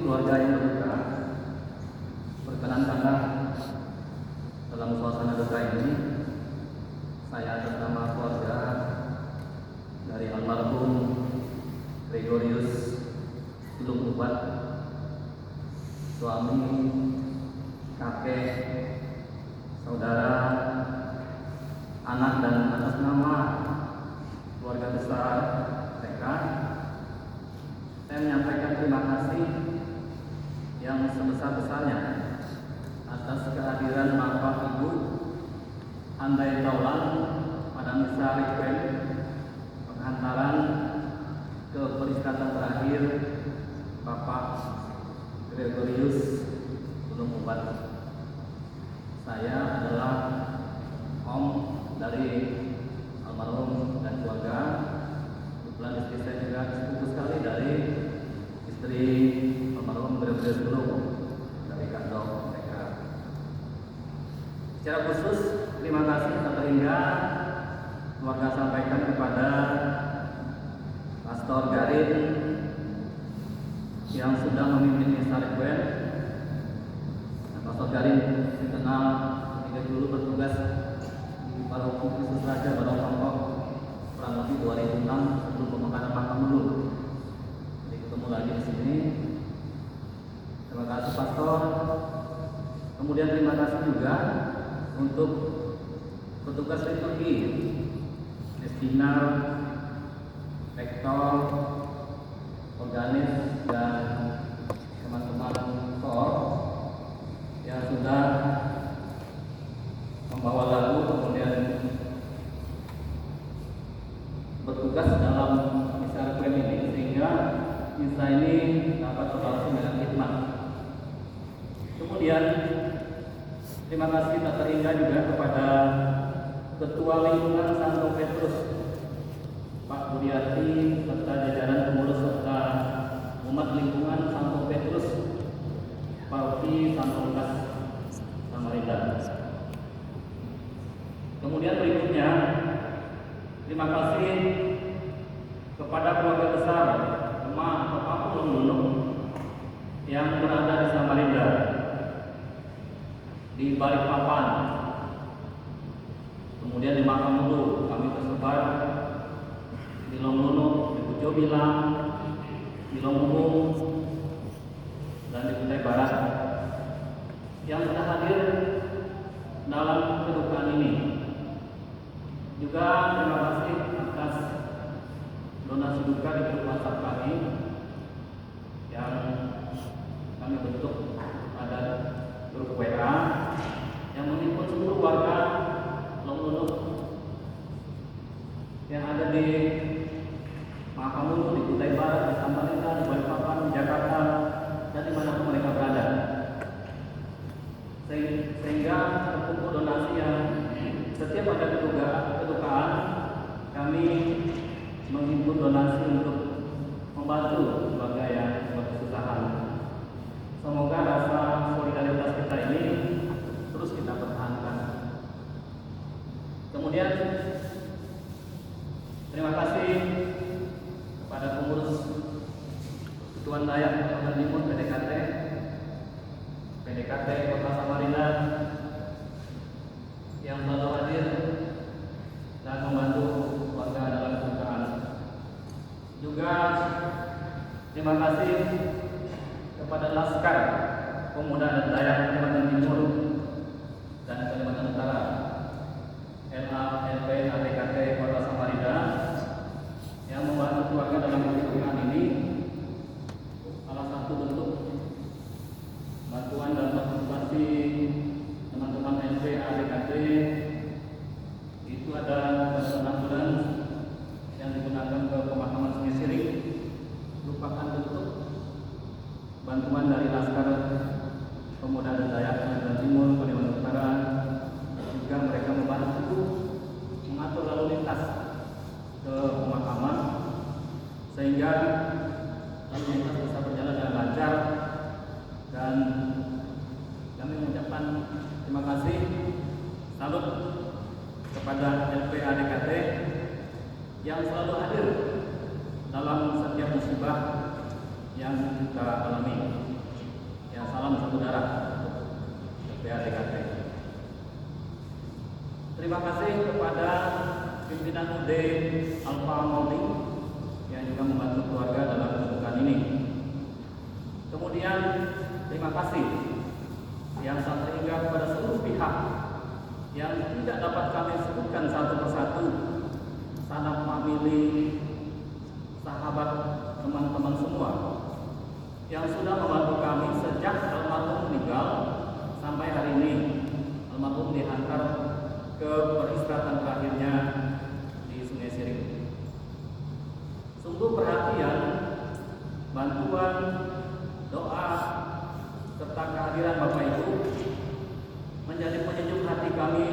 keluarga yang berduka, perkenankanlah dalam suasana duka ini saya atas nama keluarga dari almarhum Gregorius Tulung Ubat, suami, kakek, saudara, anak, dan atas nama keluarga besar mereka, saya menyampaikan terima kasih yang sebesar-besarnya atas kehadiran Bapak Ibu Handai Taulan pada misa requiem penghantaran ke peristirahatan terakhir Bapak Gregorius Tulung Ubat. Saya adalah om dari almarhum dan keluarga. Kebetulan istri saya juga sepupu sekali dari istri almarhum Gregorius Tulung dari kantor mereka. Secara khusus terima kasih tak terhingga keluarga sampaikan kepada Pastor Garin yang sudah memimpin misa requiem. Pastor Garin dikenal ketika dulu bertugas di Paroki Kristus Raja Barongkok kurang lebih 2006 sebelum pemakaman makam dulu. Jadi ketemu lagi di sini. Terima kasih Pastor. Kemudian terima kasih juga untuk petugas liturgi, destinar, rektor, organis, dan teman-teman kor yang sudah membawa lagu kemudian bertugas dalam misa requiem ini sehingga misa ini dapat berlangsung dengan hikmat. Kemudian terima kasih tak terhingga juga kepada Ketua Lingkungan Santo Petrus Pak Budiati serta jajaran pengurus serta umat lingkungan Santo Petrus Paroki Santo Lukas Samarinda. Kemudian berikutnya terima kasih kepada keluarga besar Emak Bapak Tulung yang berada di Samarinda, di Balikpapan, kemudian di Makamulu kami tersebar di Longlunuk, di Pujo Bilang, di Longbung, dan di Kutai Barat yang sudah hadir dalam kedukaan ini. Juga terima kasih atas donasi duka di grup WhatsApp kami yang kami bentuk pada grup WA yang menghimpun seluruh warga Longlunuk yang ada di Makamulu, di Kutai Barat, di Samarinda, di Balikpapan, di Jakarta, dan dimanapun mereka berada, sehingga terkumpul donasi yang setiap ada kedukaan kami menghimpun donasi untuk membantu keluarga yang berkesusahan. Semoga rasa solidaritas kita ini terus kita pertahankan. Kemudian terima kasih kepada pengurus Ketuan Dayak Kota Timur PDKT Kota Samarinda yang selalu hadir dan membantu warga dalam kedukaan. Juga terima kasih kepada Laskar Pemuda dan Dayak Kalimantan Timur dan Kalimantan Utara, LALP ADKT Kota Samarinda yang membantu keluarga dalam kedukaan ini. Salah satu bentuk bantuan dan partisipasi teman-teman LP ADKT itu ada bantuan ambulans yang digunakan ke pemakaman Sungai Siring, merupakan bentuk bantuan dari Laskar Pemuda dan Dayak Kalimantan Timur, Kalimantan Utara. Juga mereka membantu mengatur lalu lintas ke pemakaman sehingga lalu lintas bisa berjalan dengan lancar, dan kami mengucapkan terima kasih, salut kepada LP ADKT yang selalu hadir dalam setiap musibah yang kita alami. Ya, salam satu darah PATKT. Terima kasih kepada pimpinan UD Alfa Mauli yang juga membantu keluarga dalam kebutuhan ini. Kemudian terima kasih yang tak terhingga kepada seluruh pihak yang tidak dapat kami sebutkan satu persatu, sanak famili, sahabat, teman-teman semua yang sudah membantu kami sejak almarhum meninggal sampai hari ini. Almarhum dihantar ke peristirahatan terakhirnya di Sungai Siring. Sungguh perhatian, bantuan, doa, serta kehadiran Bapak Ibu menjadi penyejuk hati kami,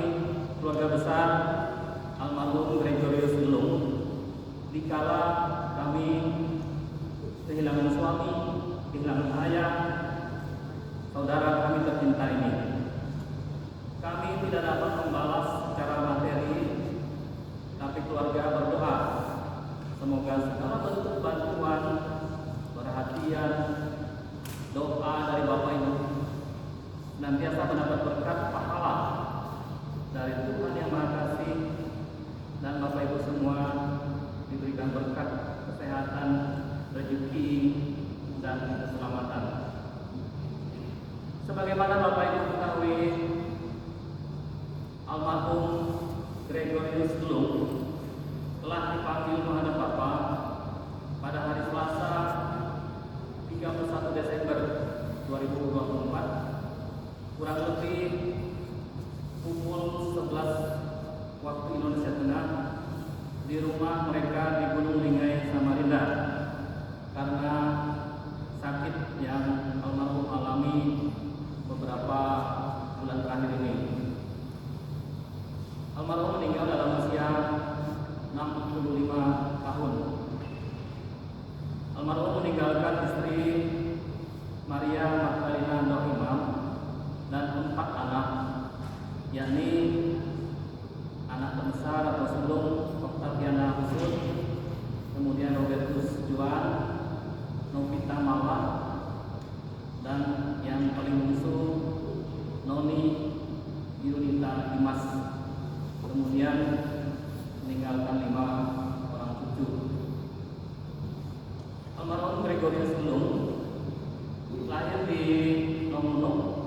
keluarga besar almarhum Gregorius Gelung, dikala kami kehilangan suami, kehilangan ayah, saudara kami tercinta ini. Kami tidak dapat membalas secara materi, tapi keluarga berdoa semoga segala bentuk bantuan, perhatian, doa dari Bapak Ibu senantiasa mendapat berkat pahala dari Tuhan Yang Maha Kasih, dan Bapak Ibu semua diberikan berkat kesehatan, rezeki, dan keselamatan. Sebagaimana Bapak Ibu ketahui, almarhum Gregorius Gelung telah dipanggil menghadap Bapak pada hari Selasa 31 Desember 2024 kurang lebih pukul 11 waktu Indonesia Tengah di rumah mereka di Gunung Lingai, Samarinda, karena sakit yang almarhum alami beberapa bulan terakhir ini. Almarhum meninggal dalam usia 65 tahun. Almarhum meninggalkan istri Maria Magdalena Dohimam dan 4 anak, yakni anak terbesar atau sulung Octaviana Husun, kemudian Robertus Juan, Novita Mala, dan yang paling bungsu Noni Yunita Dimas. Kemudian meninggalkan 5 orang cucu. Almarhum Gregorius Gelung lahir di Longonok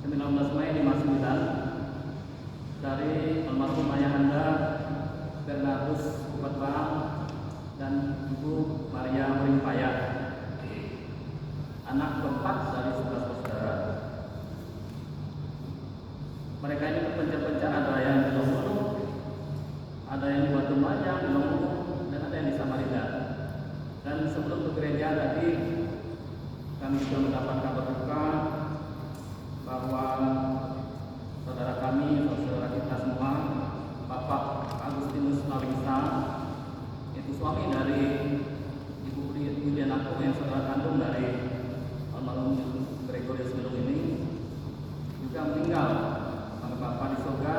19 Mei 59 dari almarhum ayahanda Bernardus Kupatbang dan Ibu Maria Merimpaya, anak keempat dari 11 saudara. Mereka ini berpencar-pencar, ada yang di Longonok, ada yang di Batu Majang, di Longonok, dan ada yang di Samarinda. Dan sebelum ke gereja tadi kami juga mendapat kabar duka bahwa saudara kami, saudara kita semua, Bapak Agustinus Lawingsa, itu suami dari Ibu Yuliana Ko, yang saudara kandung dari almarhum Gregorius Gelung ini, juga meninggal oleh Bapak di surga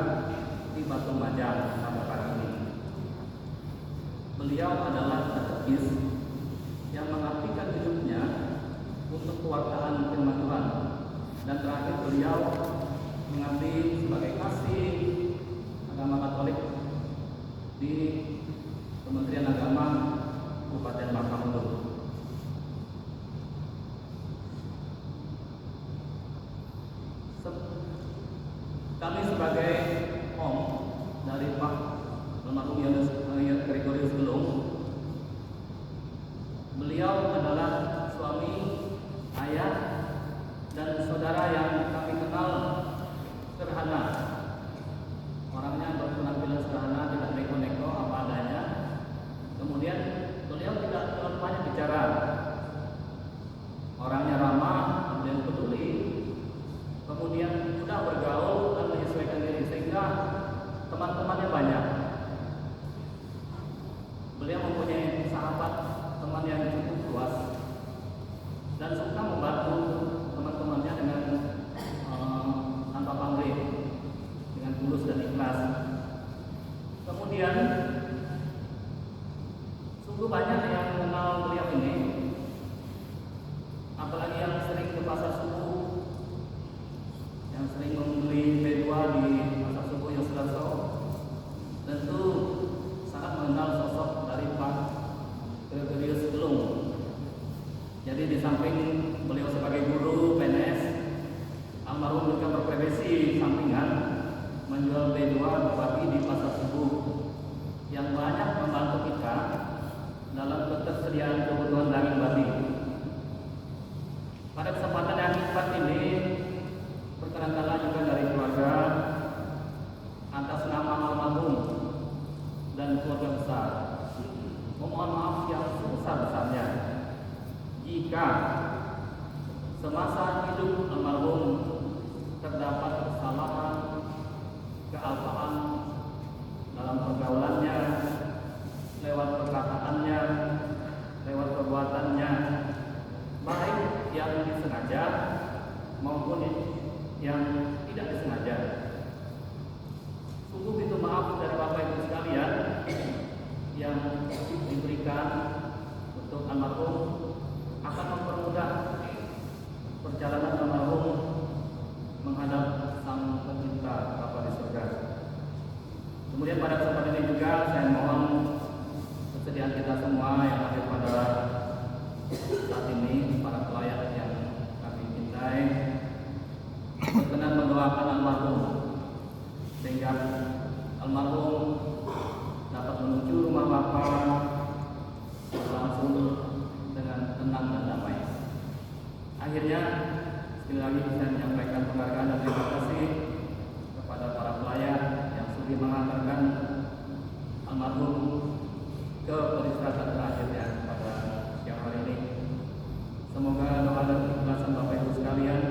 di Batu Majang pada pagi ini. Beliau adalah katekis yang mengabdikan hidupnya untuk kewartaan firman Tuhan, dan terakhir beliau mengabdi sebagai kasih agama Katolik di Kementerian Agama Kabupaten Bangka Belitung. Kami sebagai om dari Pak almarhum Gregorius Gelung, beliau adalah suami, ayah, dan saudara yang kami kenal sederhana. Orangnya berpenampilan sederhana, tidak neko-neko, apa adanya. Kemudian beliau tidak terlalu banyak bicara. Orangnya ramah, kemudian peduli, kemudian mudah bergaul dan menyesuaikan diri, sehingga teman-temannya banyak. Beliau mempunyai sahabat, teman yang cukup luas, dan suka membantu teman-temannya dengan tanpa pamrih, dengan tulus dan ikhlas. Kemudian sungguh banyak yang mengenal beliau ini, apalagi yang sering ke pasar subuh ketersediaan kebutuhan daging babi. Pada kesempatan yang tepat ini, perkenankanlah juga dari keluarga atas nama almarhum dan keluarga besar memohon maaf yang sebesar-besarnya jika semasa hidup almarhum terdapat kesalahan, kealpaan dalam pergaulannya, lewat perkataannya, lewat perbuatannya, baik yang disengaja maupun yang tidak disengaja. Sungguh itu maaf dari Bapak Ibu sekalian yang diberikan untuk almarhum akan mempermudah perjalanan almarhum menghadap Sang Pencipta Bapa di surga. Kemudian pada kesempatan ini juga saya mohon kesediaan kita semua yang hadir pada saat ini, para pelayan yang kami cintai, berkenan mendoakan almarhum sehingga almarhum dapat menuju rumah Bapa langsung dengan tenang dan damai. Akhirnya sekali lagi saya menyampaikan penghargaan dan terima kasih kepada para pelayan yang sudah mengantarkan almarhum ke peristirahatan terakhirnya pada siang hari ini. Semoga doa dan keikhlasan Bapak Ibu sekalian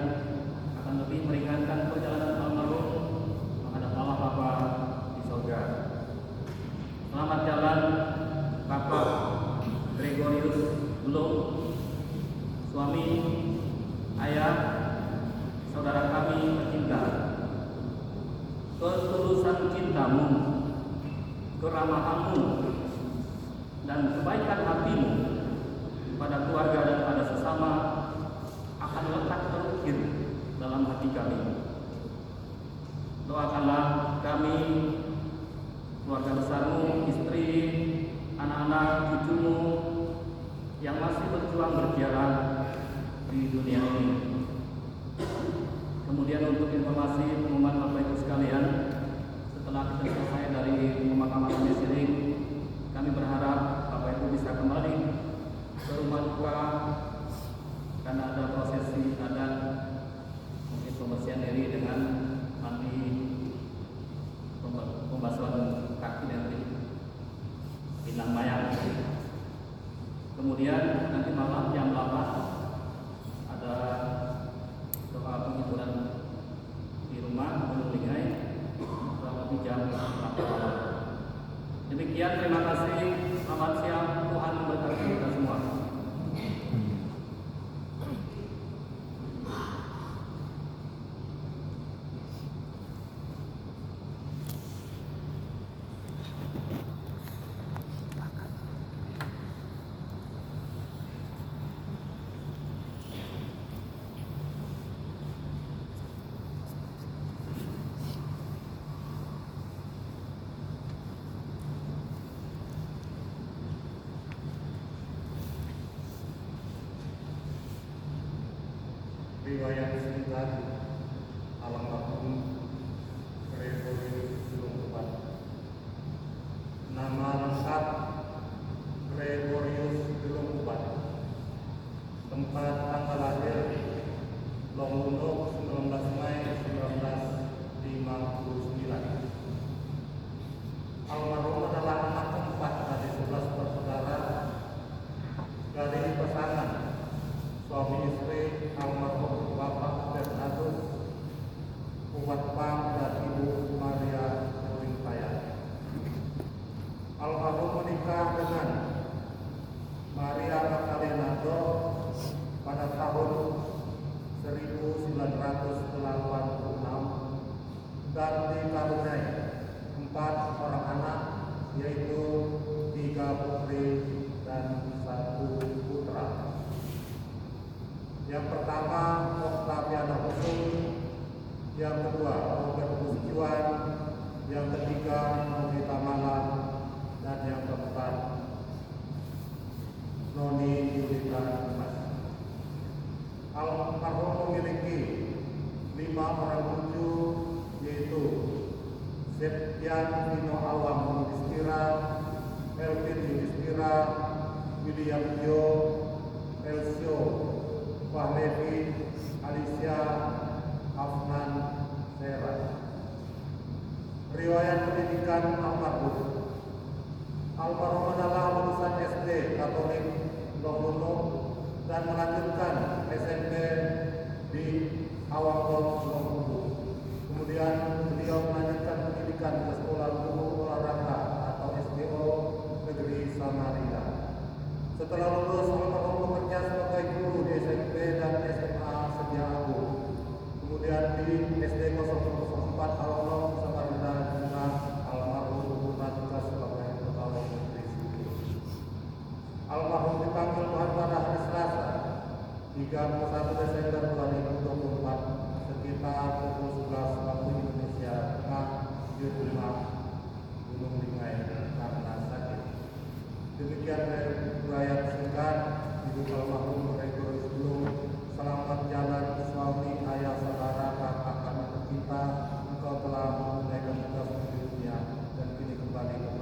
akan lebih meringankan perjalanan almarhum menghadap Allah Bapa di surga. Selamat jalan Bapak Gregorius Belum, suami, ayah, saudara kami tercinta. Ketulusan cintamu, keramahanmu, dan kebaikan hatimu pada keluarga dan pada sesama akan lekat terukir dalam hati kami. Doakanlah kami, keluarga besarmu, istri, anak-anak, cucumu yang masih berjuang berjalan di dunia ini. Kemudian untuk informasi pengumuman Bapak Ibu sekalian, setelah kita selesai dari pemakaman domisiling, kami berharap Bapak Ibu bisa kembali ke rumah duka karena ada prosesi adat, mungkin pembersihan diri dengan mandi, pembasuhan kaki dan pinang mayang. Kemudian nanti malam jam 8 ada doa penghiburan di rumah Gunung Lingai kurang lebih jam 8 malam. Demikian, terima kasih. Selamat siang, Tuhan memberkati kita semua. Riwayat singkat almarhum Gregorius Belum. Nama lengkap Gregorius Belum. Tempat tanggal lahir Longunuk 19 Mei 1959. Almarhum adalah anak keempat dari 11 bersaudara dari pasangan suami istri almarhum Bapak Bernardus Kuatpang dan Ibu Maria Ringkaya. Almarhum menikah dengan Maria Magdalena Dor pada tahun 1986 dan dikaruniai 4 orang anak, yaitu 3 putri dan 1 putra. Yang pertama Octaviana Husung, yang kedua Robert Busjuan, yang ketiga Nonita Malan, dan yang keempat Noni Yulita Dimas. Almarhum memiliki 5 orang cucu, yaitu Septian Vino Awang Yudhistira, Elvin Yudhistira, William Jo, Elsio, Fahlevi, Alicia, Afnan, Sera. Riwayat pendidikan almarhum. Almarhum adalah lulusan SD Katolik Lohuno dan melanjutkan SMP di Awangkol Lohuno. Kemudian beliau melanjutkan pendidikan ke Sekolah Guru Olahraga atau SGO Negeri Samarinda. Setelah lulus, almarhum bekerja sebagai guru di SMP dan SMA Sedia Agung. Kemudian di SD 004 Awangkol Samarinda juga almarhum bekerja sebagai pegawai negeri sipil. Almarhum dipanggil Tuhan pada hari Selasa 31 Desember 2024 sekitar pukul 11 waktu Indonesia Tengah di rumah Gunung Lingai karena sakit. Demikian riwayat singkat hidup almarhum Gregorius Ulung. Selamat jalan suami, ayah, saudara, kakak, anak kita. Engkau telah menunaikan tugas di dunia dan kini kembali